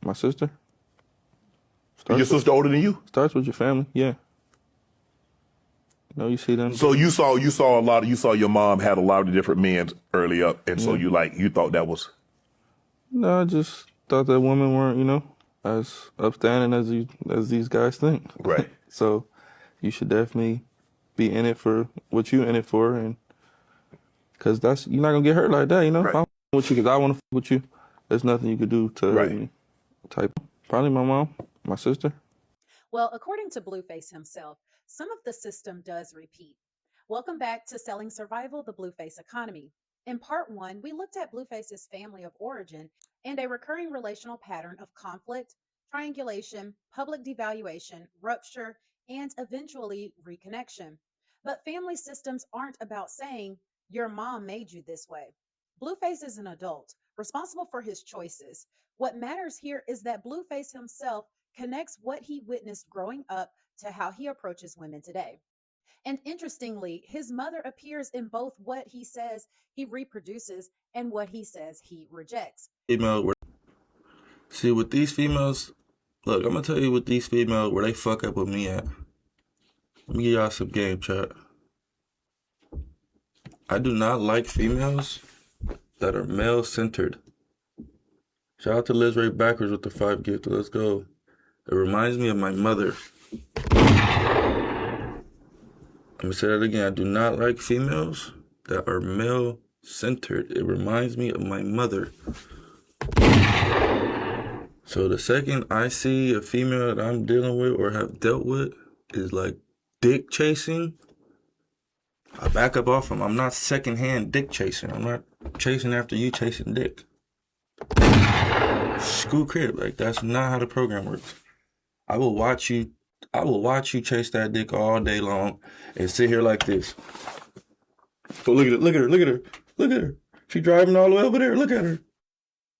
My sister. Is your sister older than you? Starts with your family, yeah. You see them. So you saw your mom had a lot of different men early up, and so you thought that was. No, I just thought that women weren't, as upstanding as these guys think. Right. So you should definitely be in it for what you in it for, and because you're not gonna get hurt like that, Right. If I'm with you because I want to with you, there's nothing you could do to hurt me. Probably my mom, my sister. Well, according to Blueface himself, some of the system does repeat. Welcome back to Selling Survival, the Blueface Economy. In part one, we looked at Blueface's family of origin and a recurring relational pattern of conflict, triangulation, public devaluation, rupture, and eventually reconnection. But family systems aren't about saying, your mom made you this way. Blueface is an adult, responsible for his choices. What matters here is that Blueface himself connects what he witnessed growing up to how he approaches women today. And interestingly, his mother appears in both what he says he reproduces and what he says he rejects. See, with these females, look, I'm gonna tell you with these females where they fuck up with me at. Let me give y'all some game, chat. I do not like females that are male-centered. Shout out to Liz Ray Backwards with the 5 gift. Let's go. It reminds me of my mother. Let me say that again. I do not like females that are male-centered. It reminds me of my mother. So the second I see a female that I'm dealing with or have dealt with is like dick chasing, I back up off them. I'm not secondhand dick chasing. I'm not chasing after you chasing dick. School crib, like that's not how the program works. I will watch you chase that dick all day long and sit here like this. Oh, look at her. She driving all the way over there. Look at her.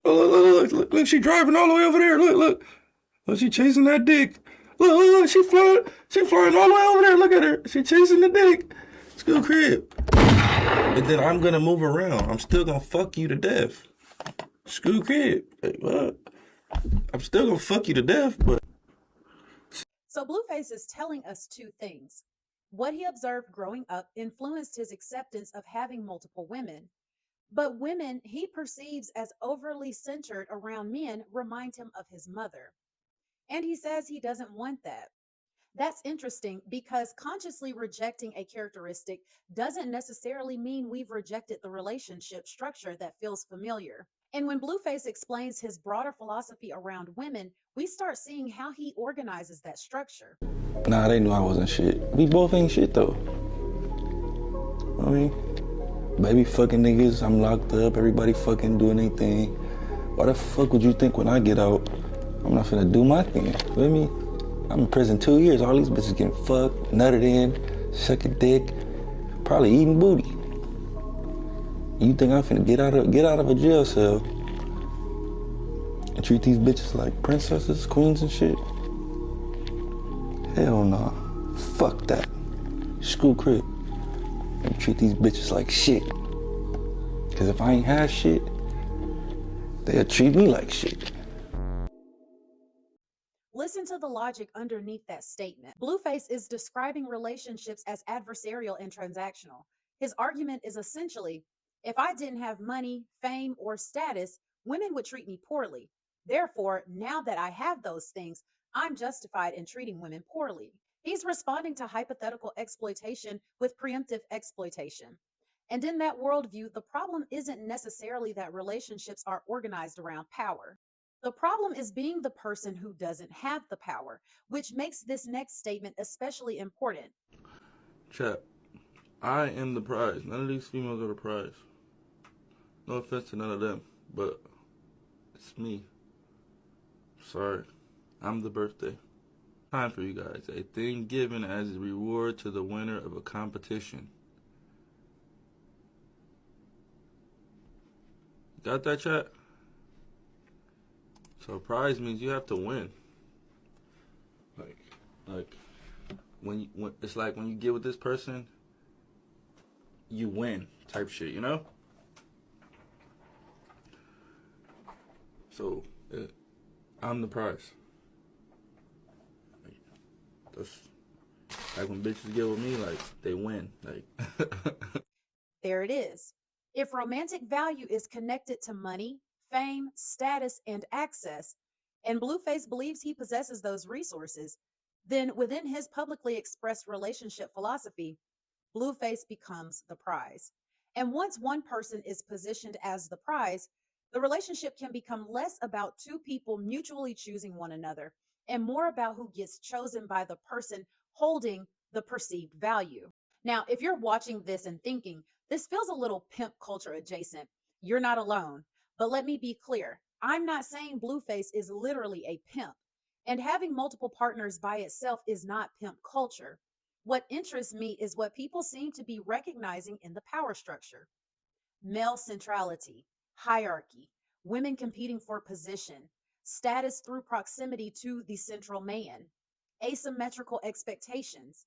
Oh, look, she driving all the way over there. Look, she chasing that dick. Look, she flying all the way over there. Look at her. She chasing the dick. School crib. And then I'm gonna move around. I'm still gonna fuck you to death. School crib. Like, what? I'm still gonna fuck you to death, but. So Blueface is telling us two things. What he observed growing up influenced his acceptance of having multiple women. But women he perceives as overly centered around men remind him of his mother. And he says he doesn't want that. That's interesting because consciously rejecting a characteristic doesn't necessarily mean we've rejected the relationship structure that feels familiar. And when Blueface explains his broader philosophy around women, we start seeing how he organizes that structure. Nah, they knew I wasn't shit. We both ain't shit though. I mean, baby fucking niggas, I'm locked up, everybody fucking doing their thing. Why the fuck would you think when I get out, I'm not finna do my thing? You feel me? I'm in prison 2 years, all these bitches getting fucked, nutted in, sucking dick, probably eating booty. You think I'm finna get out of a jail cell and treat these bitches like princesses, queens and shit? Hell no. Fuck that. School crib. And treat these bitches like shit. Cause if I ain't have shit, they'll treat me like shit. Listen to the logic underneath that statement. Blueface is describing relationships as adversarial and transactional. His argument is essentially, if I didn't have money, fame, or status, women would treat me poorly. Therefore, now that I have those things, I'm justified in treating women poorly. He's responding to hypothetical exploitation with preemptive exploitation. And in that worldview, the problem isn't necessarily that relationships are organized around power. The problem is being the person who doesn't have the power, which makes this next statement especially important. Chat, I am the prize. None of these females are the prize. No offense to none of them, but it's me. Sorry, I'm the birthday. Time for you guys. A thing given as a reward to the winner of a competition. Got that, chat? So prize means you have to win. Like when it's like when you get with this person, you win type shit, you know? So I'm the prize. Like, that's like when bitches get with me, like they win. Like There it is. If romantic value is connected to money, fame, status, and access, and Blueface believes he possesses those resources, then within his publicly expressed relationship philosophy, Blueface becomes the prize. And once one person is positioned as the prize, the relationship can become less about two people mutually choosing one another and more about who gets chosen by the person holding the perceived value. Now, if you're watching this and thinking, this feels a little pimp culture adjacent, you're not alone. But let me be clear, I'm not saying Blueface is literally a pimp. And having multiple partners by itself is not pimp culture. What interests me is what people seem to be recognizing in the power structure: male centrality, hierarchy, women competing for position, status through proximity to the central man, asymmetrical expectations,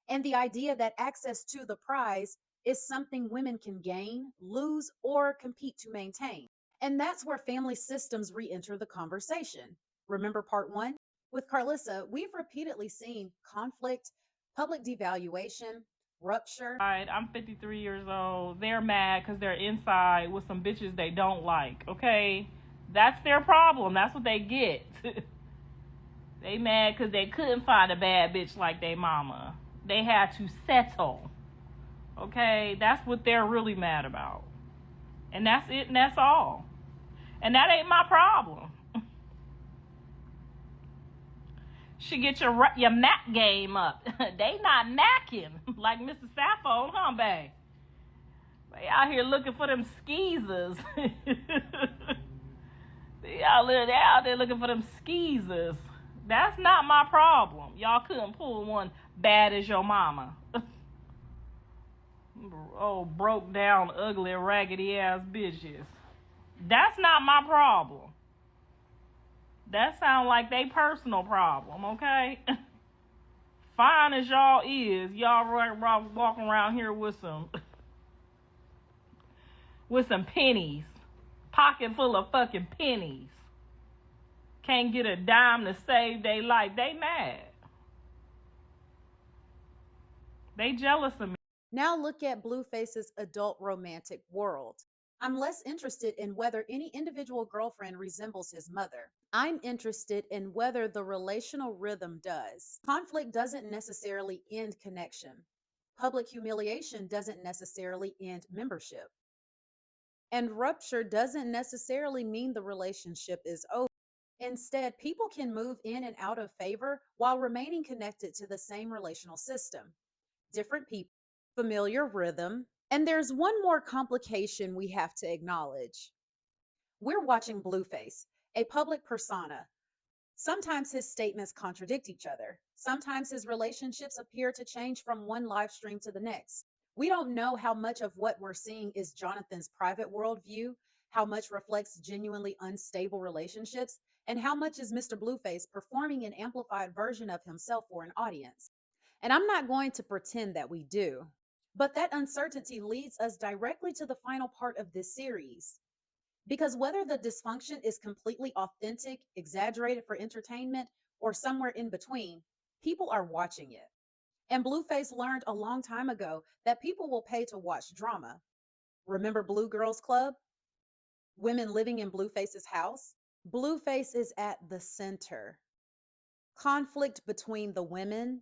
and the idea that access to the prize is something women can gain, lose, or compete to maintain. And that's where family systems re enter the conversation. Remember part one? With Carlissa, we've repeatedly seen conflict, public devaluation, rupture. I'm 53 years old. They're mad because they're inside with some bitches they don't like, okay? That's their problem. That's what they get. They mad because they couldn't find a bad bitch like their mama. They had to settle, okay? That's what they're really mad about. And that's it, and that's all. And that ain't my problem. Should get your Mac game up. They not macking like Mr. Sappho, huh, babe? They out here looking for them skeezers. they out there looking for them skeezers. That's not my problem. Y'all couldn't pull one bad as your mama. Oh, broke down, ugly, raggedy ass bitches. That's not my problem. That sound like they personal problem, okay? Fine as y'all is, y'all walking around here with some pennies, pocket full of fucking pennies. Can't get a dime to save their life. They mad. They jealous of me. Now look at Blueface's adult romantic world. I'm less interested in whether any individual girlfriend resembles his mother. I'm interested in whether the relational rhythm does. Conflict doesn't necessarily end connection. Public humiliation doesn't necessarily end membership. And rupture doesn't necessarily mean the relationship is over. Instead, people can move in and out of favor while remaining connected to the same relational system. Different people, familiar rhythm. And there's one more complication we have to acknowledge. We're watching Blueface, a public persona. Sometimes his statements contradict each other. Sometimes his relationships appear to change from one live stream to the next. We don't know how much of what we're seeing is Jonathan's private worldview, how much reflects genuinely unstable relationships, and how much is Mr. Blueface performing an amplified version of himself for an audience. And I'm not going to pretend that we do. But that uncertainty leads us directly to the final part of this series. Because whether the dysfunction is completely authentic, exaggerated for entertainment, or somewhere in between, people are watching it. And Blueface learned a long time ago that people will pay to watch drama. Remember Blue Girls Club? Women living in Blueface's house? Blueface is at the center. Conflict between the women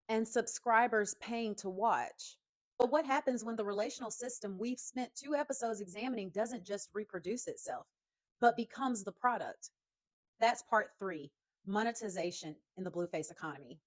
and subscribers paying to watch. But what happens when the relational system we've spent 2 episodes examining doesn't just reproduce itself, but becomes the product? That's part 3, monetization in the Blueface economy.